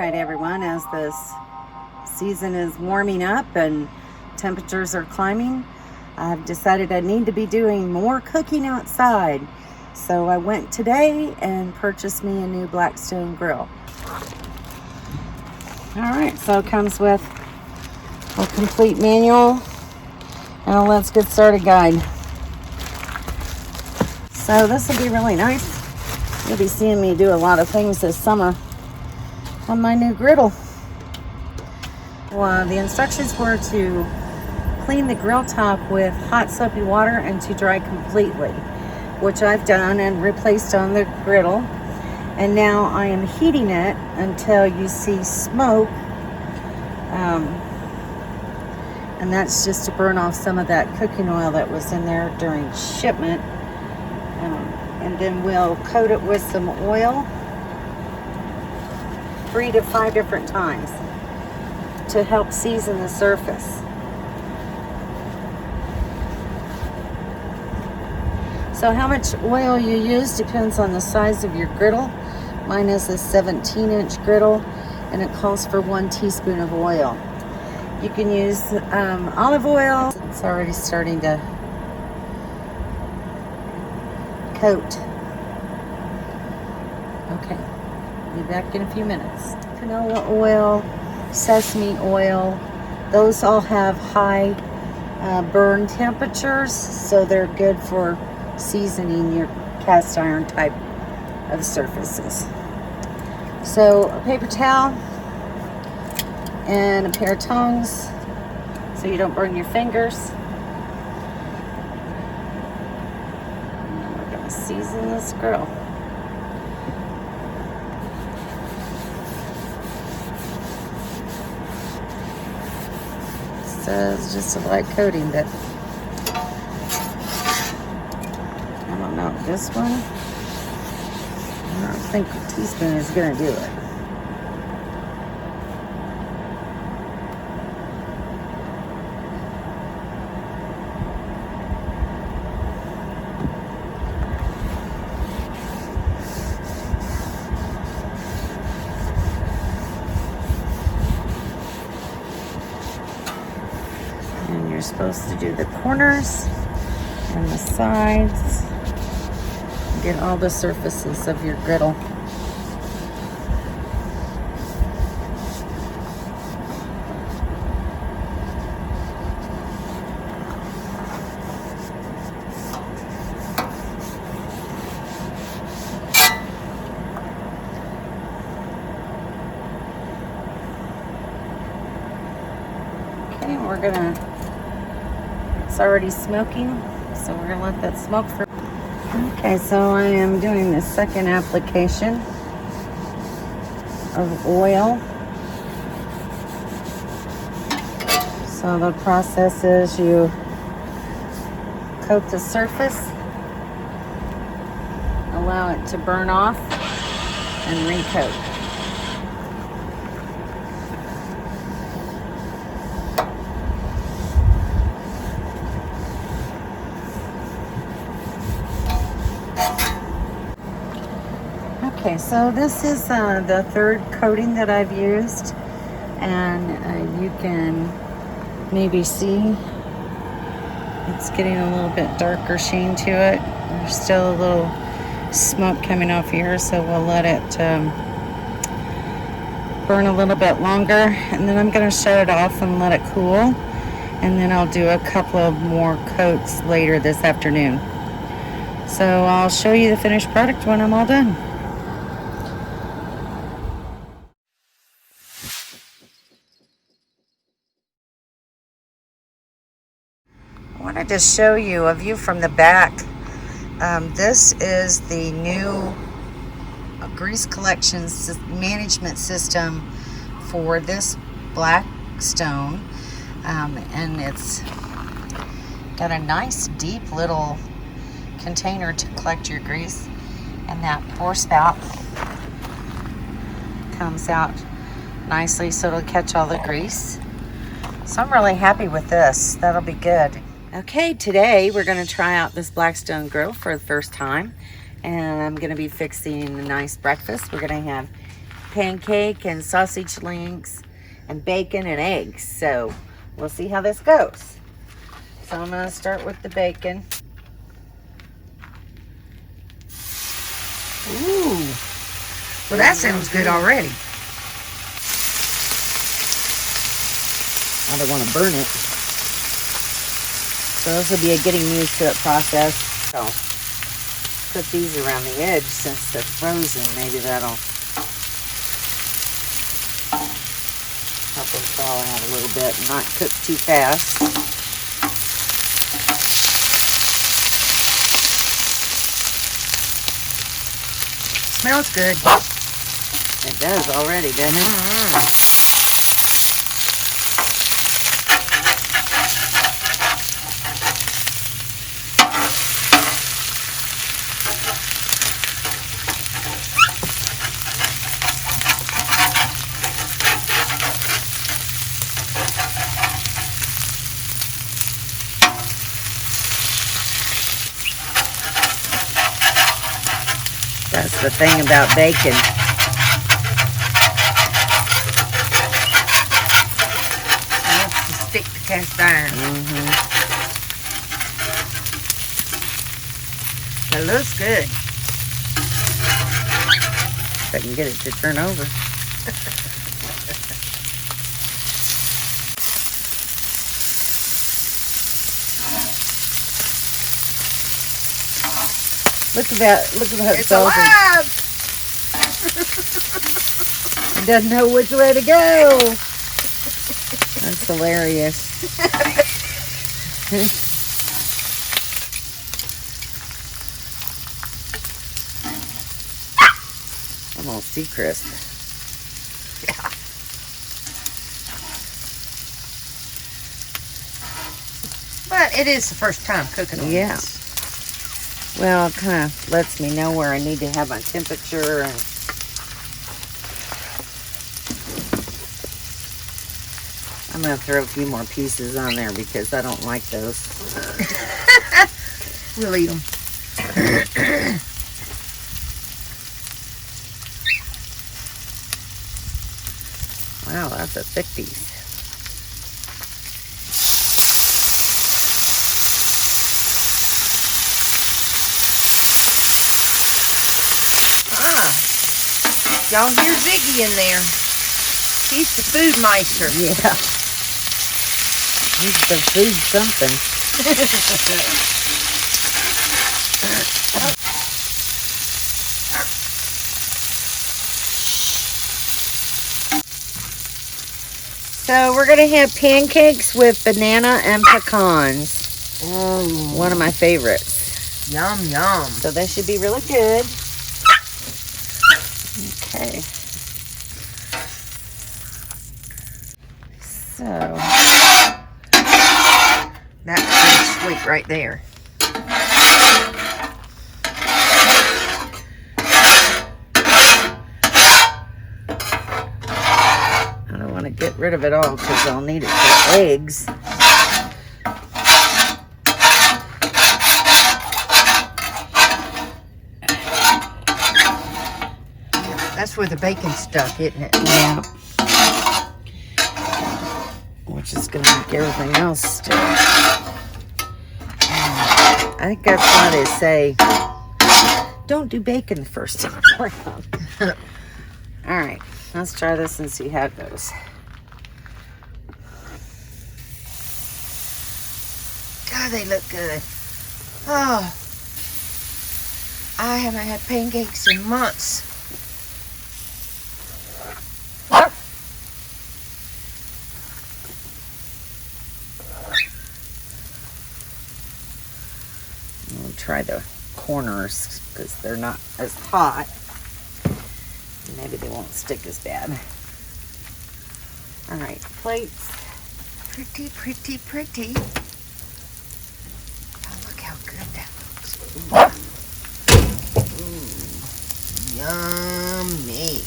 right, everyone, as this season is warming up and temperatures are climbing, I've decided I need to be doing more cooking outside. So I went today and purchased me a new Blackstone Griddle. All right, so it comes with a complete manual and a let's get started guide. So this will be really nice. You'll be seeing me do a lot of things this summer on my new griddle. Well, the instructions were to clean the grill top with hot soapy water and to dry completely, which I've done and replaced on the griddle. And now I am heating it until you see smoke. And that's just to burn off some of that cooking oil that was in there during shipment. And then we'll coat it with some oil 3 to 5 different times to help season the surface. So how much oil you use depends on the size of your griddle. Mine is a 17-inch griddle and it calls for 1 teaspoon of oil. You can use olive oil. It's already starting to coat. Okay, be back in a few minutes. Canola oil, sesame oil, those all have high burn temperatures, so they're good for seasoning your cast iron type of surfaces. So a paper towel and a pair of tongs so you don't burn your fingers. And we're going to season this grill. It says just a light coating, but I don't know, this one, I don't think a teaspoon is going to do it. And you're supposed to do the corners and the sides. Get all the surfaces of your griddle. Okay, we're gonna, it's already smoking, so we're gonna let that smoke for. Okay, so I am doing the second application of oil. So the process is you coat the surface, allow it to burn off, and recoat. Okay, so this is the third coating that I've used, and you can maybe see it's getting a little bit darker sheen to it. There's still a little smoke coming off here, so we'll let it burn a little bit longer, and then I'm going to shut it off and let it cool, and then I'll do a couple of more coats later this afternoon. So I'll show you the finished product when I'm all done. I wanted to show you a view from the back. This is the new grease collection management system for this Blackstone, and it's got a nice deep little container to collect your grease, and that pour spout comes out nicely so it'll catch all the grease. So I'm really happy with this. That'll be good. Okay, today we're going to try out this Blackstone Griddle for the first time, and I'm going to be fixing a nice breakfast. We're going to have pancake and sausage links and bacon and eggs. So we'll see how this goes. So I'm going to start with the bacon. Ooh. Well, that sounds good already. I don't want to burn it. So this will be a getting used to it process. So put these around the edge since they're frozen. Maybe that'll help them thaw out a little bit and not cook too fast. Smells good. It does already, doesn't it? Mm-hmm. That's the thing about bacon. To stick to cast iron. Mm-hmm. It looks good. If I can get it to turn over. Look at that! Look at how It's alive! It doesn't know which way to go. That's hilarious. Almost sea crisp. Yeah. But it is the first time cooking on Yeah. this. Well, it kind of lets me know where I need to have my temperature and I'm going to throw a few more pieces on there because I don't like those. We'll eat them. Wow, that's a thick piece. Y'all hear Ziggy in there. He's the food meister. Yeah. He's the food something. So we're going to have pancakes with banana and pecans. Oh, One of my favorites. yum, yum. So that should be really good. Okay. So. That's pretty sweet right there. I don't want to get rid of it all because I'll need it for eggs. That's where the bacon's stuck, isn't it? Yeah. Which is going to make everything else stick. I think that's why they say, don't do bacon the first time around. Alright, let's try this and see how it goes. God, they look good. Oh, I haven't had pancakes in months. We'll try the corners because they're not as hot. Maybe they won't stick as bad. Alright, plates. Pretty, pretty, pretty. Oh, look how good that looks. Ooh. Yummy.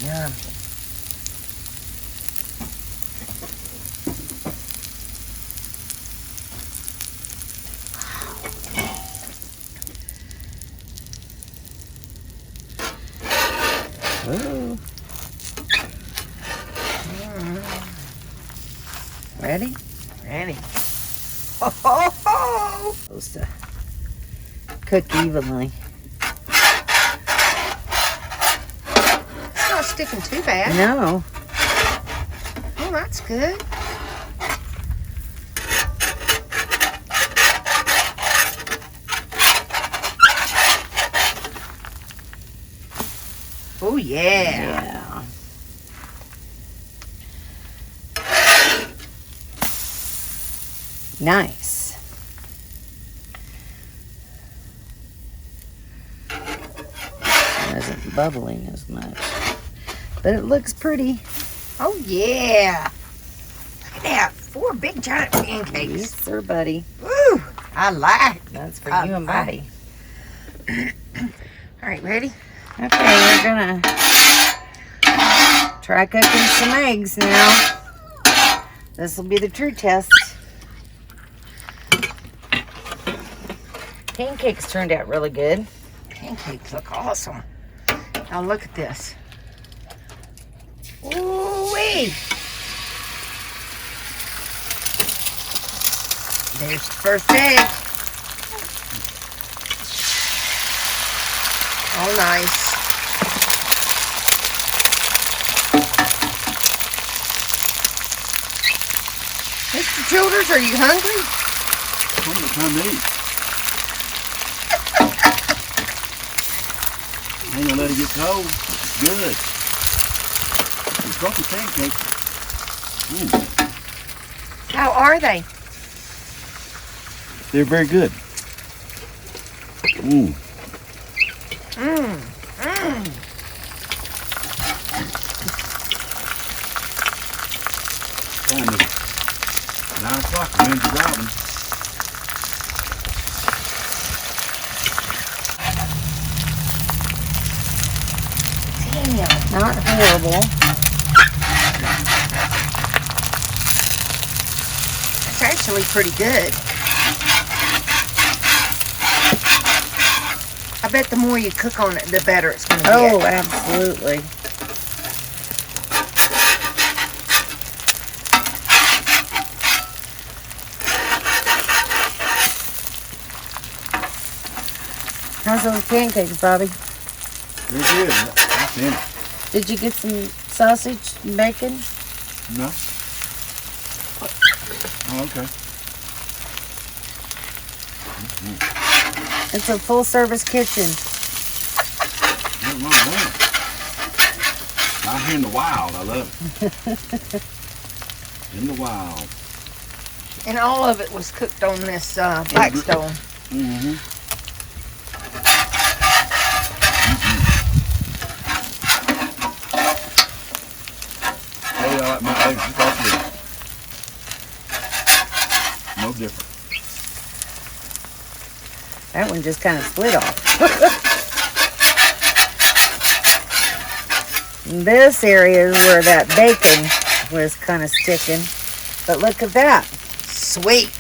Yummy. Ooh. Ready? Ready. Ho, ho, ho. Supposed to cook evenly. It's not sticking too bad. No. Oh, that's good. Oh, yeah. Nice. It isn't bubbling as much, but it looks pretty. Oh, yeah. Look at that. 4 big giant pancakes. Yes, sir, buddy. Woo. I like. That's for you and Bobby. All right, ready? Okay, we're gonna try cooking some eggs now. This will be the true test. Pancakes turned out really good. Pancakes look awesome. Now look at this. Ooh-wee. There's the first egg. Oh, nice. Mr. Childers, are you hungry? Time to eat. I ain't gonna let it get cold. It's good. It's coffee pancakes. How are they? They're very good. Mmm. Time to 9 o'clock. When's the robin? Damn. Not horrible. It's actually pretty good. I bet the more you cook on it, the better it's going to Oh, get. absolutely. How's those pancakes, Bobby? They're good. I finished. Did you get some sausage and bacon? No? Oh, okay. It's a full-service kitchen. Nothing wrong with that. Out here in the wild. I love it. In the wild. And all of it was cooked on this Blackstone. Mm-hmm. Hey, I like my eggs just like this. No different. That one just kind of split off. This area is where that bacon was kind of sticking. But look at that. Sweet.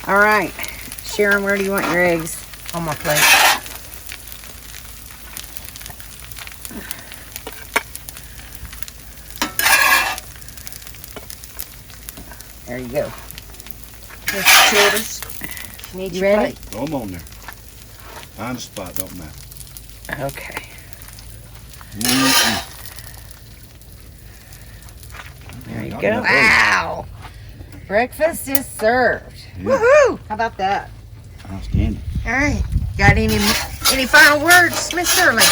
All right. Sharon, where do you want your eggs? On my plate. There you go. Mr. Childers, you need You your ready? plate. Throw them on there. Find a spot, don't matter. Okay. Mm-mm. There you Y'all go. got Wow. Breakfast is served. Yeah. Woohoo. How about that? Outstanding. All right. Got any final words, Miss Shirley?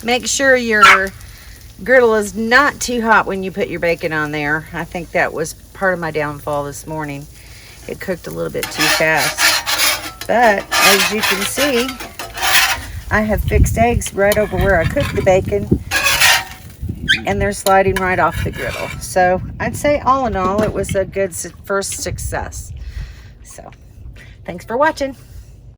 Make sure your griddle is not too hot when you put your bacon on there. I think that was part of my downfall this morning. It cooked a little bit too fast. But as you can see, I have fixed eggs right over where I cooked the bacon, and they're sliding right off the griddle. So I'd say all in all, it was a good first success. So thanks for watching.